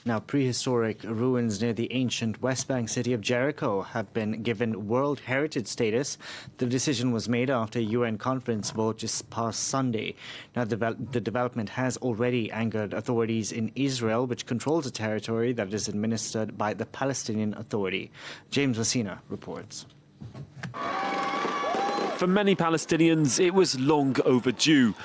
Now, prehistoric ruins near the ancient West Bank city of Jericho have been given World Heritage status. The decision was made after a UN conference vote just past Sunday. Now, the development has already angered authorities in Israel, which controls a territory that is administered by the Palestinian Authority. James Messina reports. For many Palestinians, it was long overdue,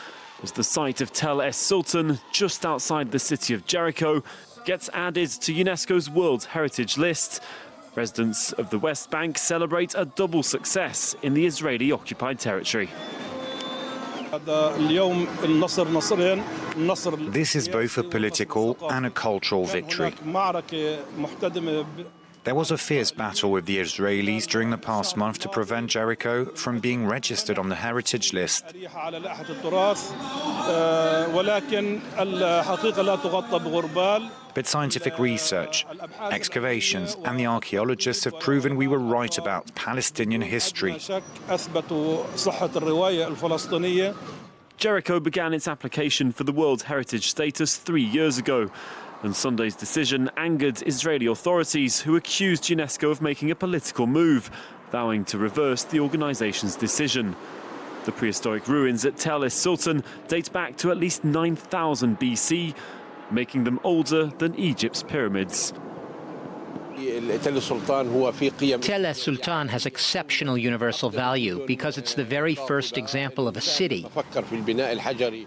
as the site of el-Sultan, just outside the city of Jericho, gets added to UNESCO's World Heritage List. Residents of the West Bank celebrate a double success in the Israeli-occupied territory. This is both a political and a cultural victory. There was a fierce battle with the Israelis during the past month to prevent Jericho from being registered on the heritage list. But scientific research, excavations and the archaeologists have proven we were right about Palestinian history. Jericho began its application for the World Heritage status 3 years ago, and Sunday's decision angered Israeli authorities, who accused UNESCO of making a political move, vowing to reverse the organisation's decision. The prehistoric ruins at el-Sultan date back to at least 9,000 BC, making them older than Egypt's pyramids. el-Sultan has exceptional universal value because it's the very first example of a city.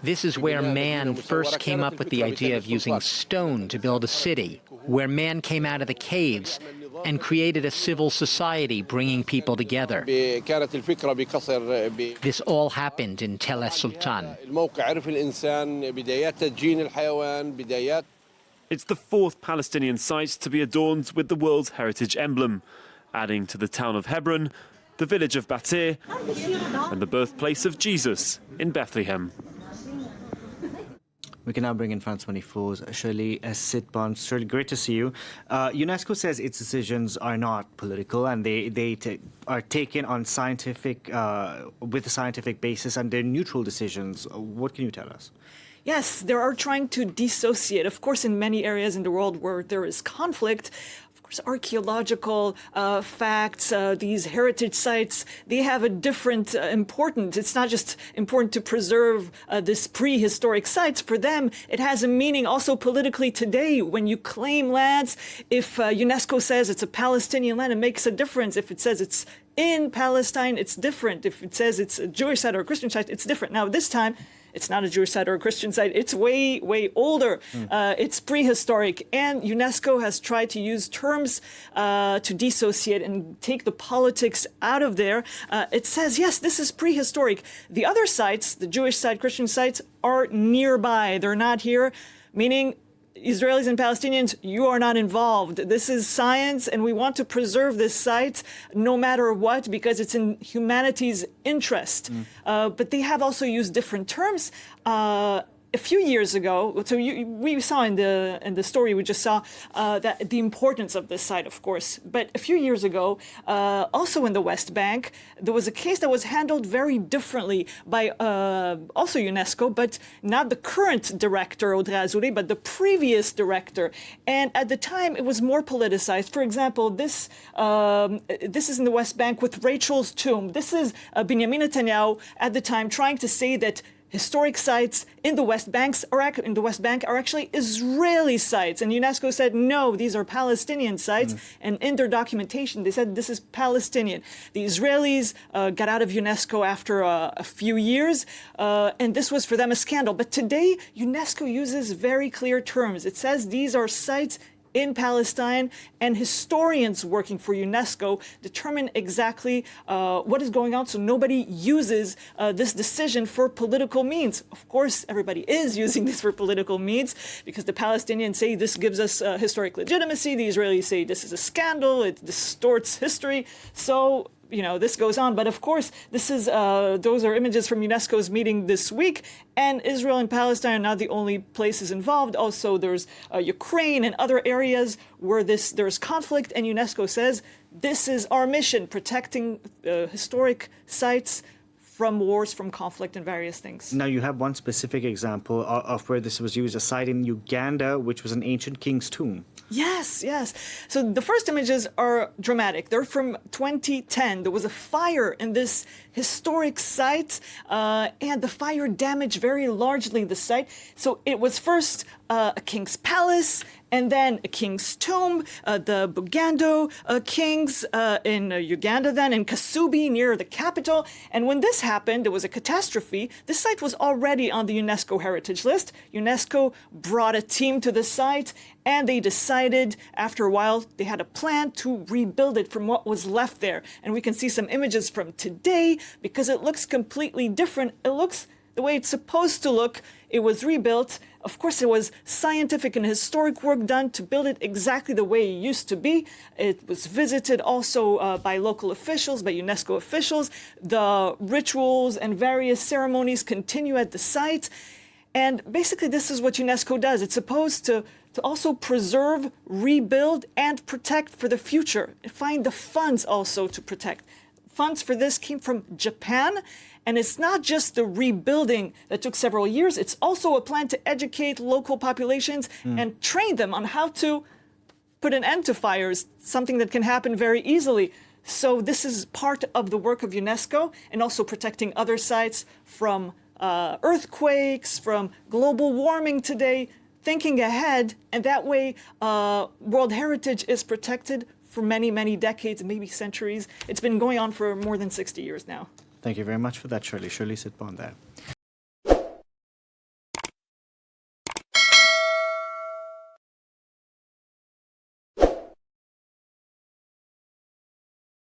This is where man first came up with the idea of using stone to build a city, where man came out of the caves and created a civil society bringing people together. This all happened in el-Sultan. It's the fourth Palestinian site to be adorned with the World Heritage emblem, adding to the town of Hebron, the village of Batir, and the birthplace of Jesus in Bethlehem. We can now bring in France 24's Shirley Sitbon. Shirley, great to see you. UNESCO says its decisions are not political, and they are taken on scientific, with a scientific basis, and they're neutral decisions. What can you tell us? Yes, they are trying to dissociate. Of course, in many areas in the world where there is conflict, of course, archaeological facts, these heritage sites, they have a different importance. It's not just important to preserve this prehistoric sites. For them, it has a meaning also politically today. When you claim lands, if UNESCO says it's a Palestinian land, it makes a difference. If it says it's in Palestine, it's different. If it says it's a Jewish site or a Christian site, it's different. Now, this time, it's not a Jewish site or a Christian site. It's way, way older. It's prehistoric. And UNESCO has tried to use terms to dissociate and take the politics out of there. It says, yes, this is prehistoric. The other sites, the Jewish site, Christian sites, are nearby. They're not here, meaning Israelis and Palestinians, you are not involved. This is science, and we want to preserve this site no matter what, because it's in humanity's interest. But they have also used different terms. A few years ago, so we saw in the story we just saw that the importance of this site, of course. But a few years ago, also in the West Bank, there was a case that was handled very differently by also UNESCO, but not the current director, Audrey Azoulay, but the previous director. And at the time, it was more politicized. For example, this is in the West Bank with Rachel's tomb. This is Benjamin Netanyahu at the time trying to say that historic sites in the West Bank are actually Israeli sites. And UNESCO said, no, these are Palestinian sites. And in their documentation, they said this is Palestinian. The Israelis got out of UNESCO after a few years, and this was for them a scandal. But today, UNESCO uses very clear terms. It says these are sites in Palestine, and historians working for UNESCO determine exactly what is going on, so nobody uses this decision for political means. Of course, everybody is using this for political means, because the Palestinians say this gives us historic legitimacy, the Israelis say this is a scandal, it distorts history, so this goes on. But of course, this is those are images from UNESCO's meeting this week. And Israel and Palestine are not the only places involved. Also, there's Ukraine and other areas where there's conflict. And UNESCO says this is our mission, protecting historic sites from wars, from conflict, and various things. Now, you have one specific example of where this was used, a site in Uganda, which was an ancient king's tomb. Yes, yes. So the first images are dramatic. They're from 2010. There was a fire in this historic site, and the fire damaged very largely the site. So it was first a king's palace, and then a king's tomb, the Bugando kings in Uganda then, in Kasubi near the capital. And when this happened, there was a catastrophe. This site was already on the UNESCO Heritage List. UNESCO brought a team to the site, and they decided after a while they had a plan to rebuild it from what was left there. And we can see some images from today because it looks completely different. It looks the way it's supposed to look. It was rebuilt. Of course, there was scientific and historic work done to build it exactly the way it used to be. It was visited also by local officials, by UNESCO officials. The rituals and various ceremonies continue at the site. And basically, this is what UNESCO does. It's supposed to also preserve, rebuild, and protect for the future. Find the funds also to protect. Funds for this came from Japan. And it's not just the rebuilding that took several years. It's also a plan to educate local populations and train them on how to put an end to fires, something that can happen very easily. So this is part of the work of UNESCO, and also protecting other sites from earthquakes, from global warming today, thinking ahead. And that way, World Heritage is protected for many, many decades, maybe centuries. It's been going on for more than 60 years now. Thank you very much for that, Shirley. Shirley Sitbon there.